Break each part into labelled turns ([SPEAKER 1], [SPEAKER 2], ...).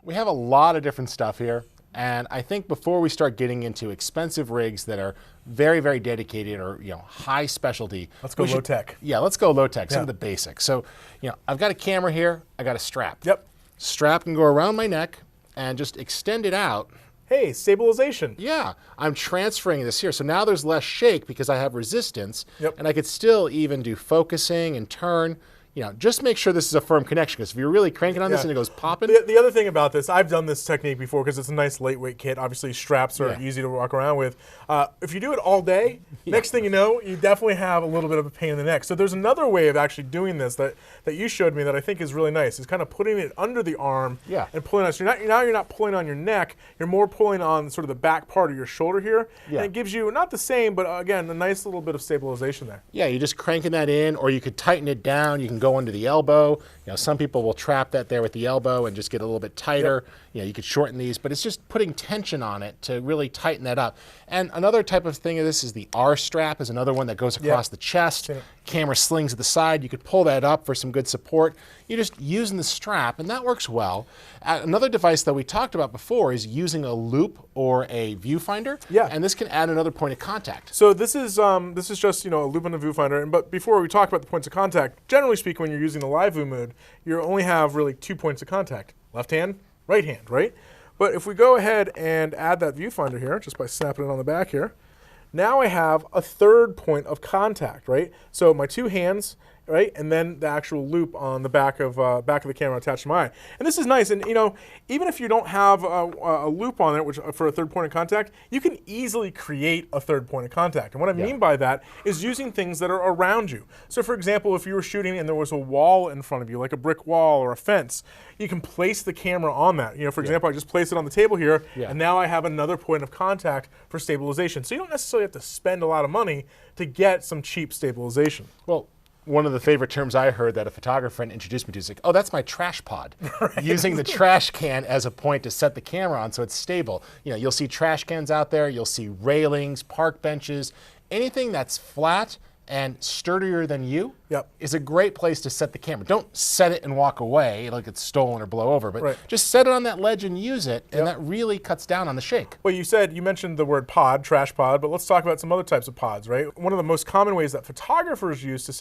[SPEAKER 1] We have a lot of different stuff here. And I think before we start getting into expensive rigs that are very, very dedicated or high specialty.
[SPEAKER 2] Let's go low tech.
[SPEAKER 1] Yeah, let's go low tech, some of the basics. So, I've got a camera here, I got a strap.
[SPEAKER 2] Yep.
[SPEAKER 1] Strap can go around my neck and just extend it out.
[SPEAKER 2] Hey, stabilization.
[SPEAKER 1] Yeah, I'm transferring this here. So now there's less shake because I have resistance.
[SPEAKER 2] Yep.
[SPEAKER 1] And I could still even do focusing and turn. Just make sure this is a firm connection, because if you're really cranking on this and it goes popping.
[SPEAKER 2] The other thing about this, I've done this technique before because it's a nice lightweight kit. Obviously, straps are easy to walk around with. If you do it all day, next thing you know, you definitely have a little bit of a pain in the neck. So there's another way of actually doing this that you showed me that I think is really nice. Is kind of putting it under the arm and pulling out. So you're not pulling on your neck. You're more pulling on sort of the back part of your shoulder here. Yeah. And it gives you, not the same, but again, a nice little bit of stabilization there.
[SPEAKER 1] Yeah, you're just cranking that in, or you could tighten it down. You can go under the elbow. Some people will trap that there with the elbow and just get a little bit tighter. You could shorten these, but it's just putting tension on it to really tighten that up. And another type of thing of this is the R strap is another one that goes across the chest. Camera slings at the side. You could pull that up for some good support. You're just using the strap, and that works well. Another device that we talked about before is using a loop or a viewfinder.
[SPEAKER 2] Yeah.
[SPEAKER 1] And this can add another point of contact.
[SPEAKER 2] So this is just a loop and a viewfinder. But before we talk about the points of contact, generally speaking, when you're using the live view mode, you only have really 2 points of contact: left hand, right hand, right? But if we go ahead and add that viewfinder here, just by snapping it on the back here, now I have a third point of contact, right? So my 2 hands, right, and then the actual loop on the back of the camera attached to my eye. And this is nice. And even if you don't have a loop on it, which for a third point of contact, you can easily create a third point of contact. And what I mean by that is using things that are around you. So for example, if you were shooting and there was a wall in front of you, like a brick wall or a fence, you can place the camera on that. For example, I just place it on the table here, and now I have another point of contact for stabilization. So you don't necessarily have to spend a lot of money to get some cheap stabilization.
[SPEAKER 1] Well, one of the favorite terms I heard that a photographer friend introduced me to is like, oh, that's my trash pod. Using the trash can as a point to set the camera on so it's stable. You'll see trash cans out there, you'll see railings, park benches, anything that's flat and sturdier than you is a great place to set the camera. Don't set it and walk away like it's stolen or blow over, but just set it on that ledge and use it, and that really cuts down on the shake.
[SPEAKER 2] Well, you mentioned the word pod, trash pod, but let's talk about some other types of pods, right? One of the most common ways that photographers use to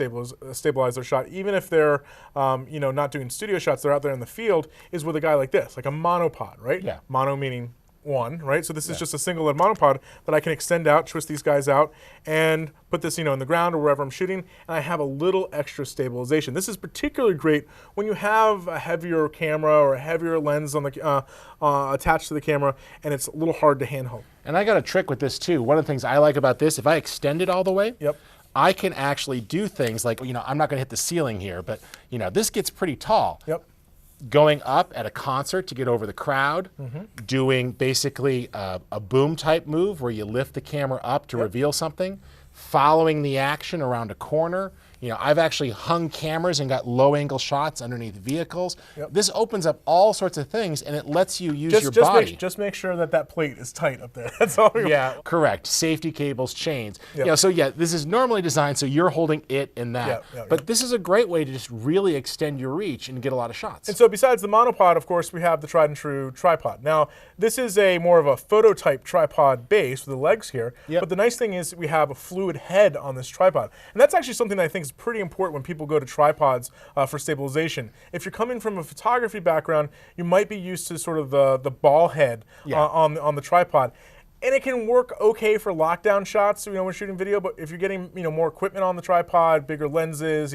[SPEAKER 2] stabilize their shot, even if they're not doing studio shots, they're out there in the field, is with a guy like this, like a monopod, right?
[SPEAKER 1] Yeah.
[SPEAKER 2] Mono meaning one, right? So this is just a single lead monopod that I can extend out, twist these guys out, and put this, in the ground or wherever I'm shooting, and I have a little extra stabilization. This is particularly great when you have a heavier camera or a heavier lens on the attached to the camera, and it's a little hard to handhold.
[SPEAKER 1] And I got a trick with this too. One of the things I like about this, if I extend it all the way, I can actually do things like, I'm not going to hit the ceiling here, but this gets pretty tall. Going up at a concert to get over the crowd, doing basically a boom type move where you lift the camera up to reveal something, following the action around a corner. I've actually hung cameras and got low angle shots underneath vehicles. This opens up all sorts of things, and it lets you use your body.
[SPEAKER 2] Just make sure that plate is tight up there. That's all.
[SPEAKER 1] Correct. Safety cables, chains. So this is normally designed so you're holding it and that. But this is a great way to just really extend your reach and get a lot of shots.
[SPEAKER 2] And so besides the monopod, of course, we have the tried and true tripod. Now, this is a more of a photo type tripod base with the legs here. But the nice thing is we have a fluid head on this tripod. And that's actually something that I think is pretty important when people go to tripods for stabilization. If you're coming from a photography background, you might be used to sort of the ball head on the tripod. And it can work okay for lockdown shots, when shooting video, but if you're getting, more equipment on the tripod, bigger lenses,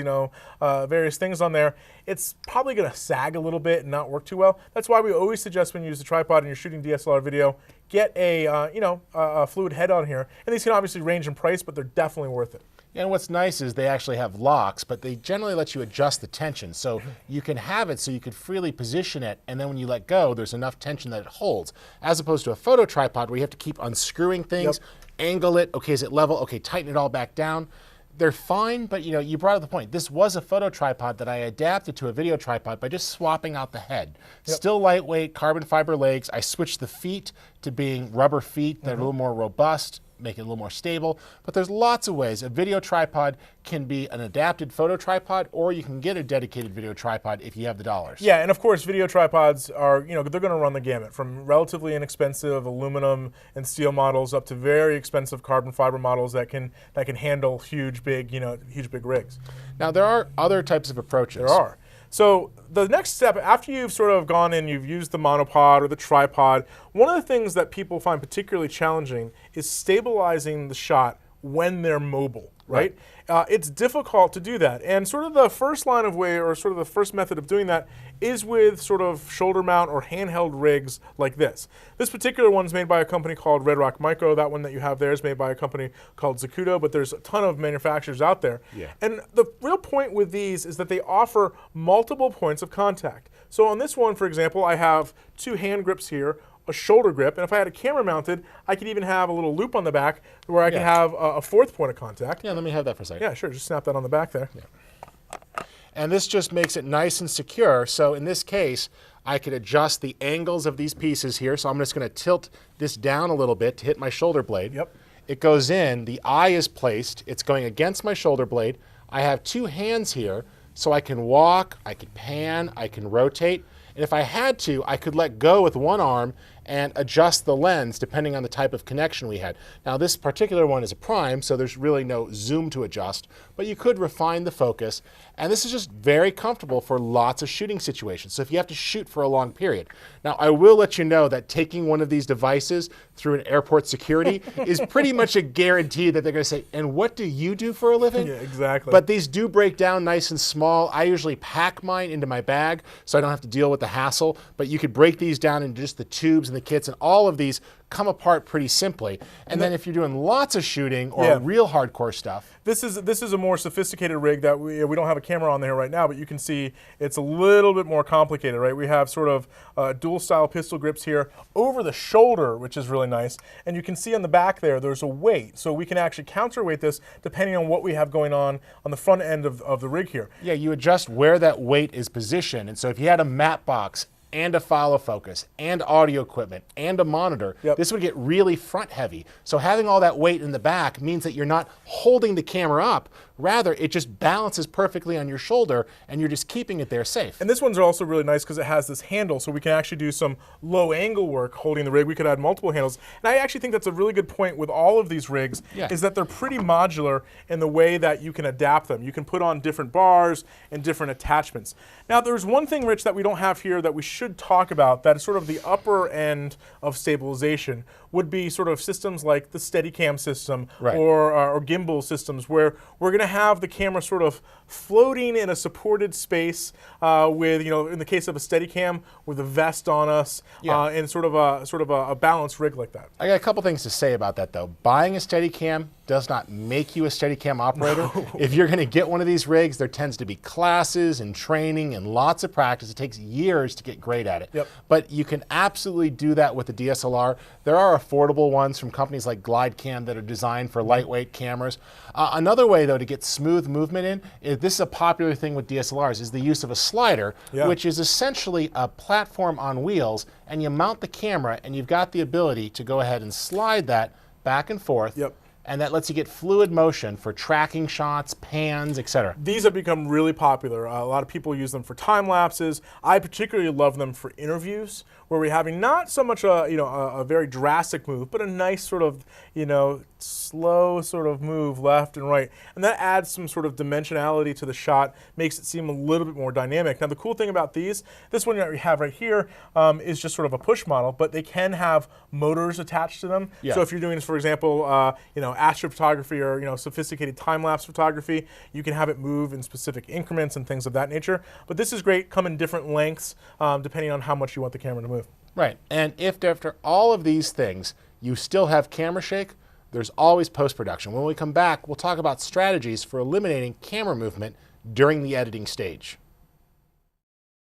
[SPEAKER 2] various things on there, it's probably gonna sag a little bit and not work too well. That's why we always suggest when you use the tripod and you're shooting DSLR video, get a fluid head on here. And these can obviously range in price, but they're definitely worth it.
[SPEAKER 1] And what's nice is they actually have locks, but they generally let you adjust the tension. So you can have it so you can freely position it, and then when you let go, there's enough tension that it holds. As opposed to a photo tripod where you have to keep unscrewing things, angle it, okay, is it level? Okay, tighten it all back down. They're fine, but you brought up the point. This was a photo tripod that I adapted to a video tripod by just swapping out the head. Still lightweight, carbon fiber legs. I switched the feet to being rubber feet that are a little more robust. make it a little more stable. But there's lots of ways. A video tripod can be an adapted photo tripod, or you can get a dedicated video tripod if you have the dollars.
[SPEAKER 2] Yeah, and of course, video tripods are, they're going to run the gamut from relatively inexpensive aluminum and steel models up to very expensive carbon fiber models that can handle huge, big, huge, big rigs.
[SPEAKER 1] Now, there are other types of approaches.
[SPEAKER 2] There are. So the next step, after you've sort of gone in, you've used the monopod or the tripod, one of the things that people find particularly challenging is stabilizing the shot when they're mobile, right? It's difficult to do that. And sort of the first line of way, or sort of the first method of doing that, is with sort of shoulder mount or handheld rigs like this. This particular one is made by a company called Red Rock Micro. That one that you have there is made by a company called Zacuto, but there's a ton of manufacturers out there.
[SPEAKER 1] Yeah.
[SPEAKER 2] And the real point with these is that they offer multiple points of contact. So on this one, for example, I have 2 hand grips here, a shoulder grip, and if I had a camera mounted, I could even have a little loop on the back where I can have a 4th point of contact.
[SPEAKER 1] Yeah, let me have that for a second.
[SPEAKER 2] Yeah, sure, just snap that on the back there.
[SPEAKER 1] Yeah. And this just makes it nice and secure. So in this case, I could adjust the angles of these pieces here. So I'm just going to tilt this down a little bit to hit my shoulder blade.
[SPEAKER 2] Yep.
[SPEAKER 1] It goes in, the eye is placed, it's going against my shoulder blade. I have 2 hands here, so I can walk, I can pan, I can rotate. And if I had to, I could let go with one arm and adjust the lens depending on the type of connection we had. Now this particular one is a prime, so there's really no zoom to adjust, but you could refine the focus. And this is just very comfortable for lots of shooting situations. So if you have to shoot for a long period. Now I will let you know that taking one of these devices through an airport security is pretty much a guarantee that they're gonna say, and what do you do for a living?
[SPEAKER 2] Yeah, exactly.
[SPEAKER 1] But these do break down nice and small. I usually pack mine into my bag so I don't have to deal with the hassle, but you could break these down into just the tubes and the kits, and all of these come apart pretty simply. And then if you're doing lots of shooting or real hardcore stuff.
[SPEAKER 2] This is a more sophisticated rig that we don't have a camera on there right now, but you can see it's a little bit more complicated, right? We have sort of dual style pistol grips here over the shoulder, which is really nice. And you can see on the back there's a weight. So we can actually counterweight this depending on what we have going on the front end of the rig here.
[SPEAKER 1] Yeah, you adjust where that weight is positioned. And so if you had a matte box and a follow focus and audio equipment and a monitor, this would get really front heavy. So having all that weight in the back means that you're not holding the camera up, rather it just balances perfectly on your shoulder and you're just keeping it there safe.
[SPEAKER 2] And this one's also really nice because it has this handle, so we can actually do some low angle work holding the rig. We could add multiple handles. And I actually think that's a really good point with all of these rigs, is that they're pretty modular in the way that you can adapt them. You can put on different bars and different attachments. Now there's one thing, Rich, that we don't have here that we should talk about that is sort of the upper end of stabilization would be sort of systems like the Steadicam system or gimbal systems, where we're going to have the camera sort of floating in a supported space with, in the case of a Steadicam, with a vest on us and sort of a balanced rig like that.
[SPEAKER 1] I got a couple things to say about that though. Buying a Steadicam does not make you a Steadicam operator. No. If you're going to get one of these rigs, there tends to be classes and training and lots of practice. It takes years to get great at it. But you can absolutely do that with the DSLR. There are affordable ones from companies like GlideCam that are designed for lightweight cameras. Another way though to get smooth movement in, this is a popular thing with DSLRs, is the use of a slider, which is essentially a platform on wheels, and you mount the camera and you've got the ability to go ahead and slide that back and forth. And that lets you get fluid motion for tracking shots, pans, etc.
[SPEAKER 2] These have become really popular. A lot of people use them for time lapses. I particularly love them for interviews, where we're having not so much a very drastic move, but a nice sort of slow sort of move left and right, and that adds some sort of dimensionality to the shot, makes it seem a little bit more dynamic. Now the cool thing about this one that we have right here is just sort of a push model, but they can have motors attached to them. So if you're doing, for example, astrophotography or sophisticated time-lapse photography, you can have it move in specific increments and things of that nature. But this is great, come in different lengths depending on how much you want the camera to move.
[SPEAKER 1] Right, and if after all of these things you still have camera shake, there's always post-production. When we come back, we'll talk about strategies for eliminating camera movement during the editing stage.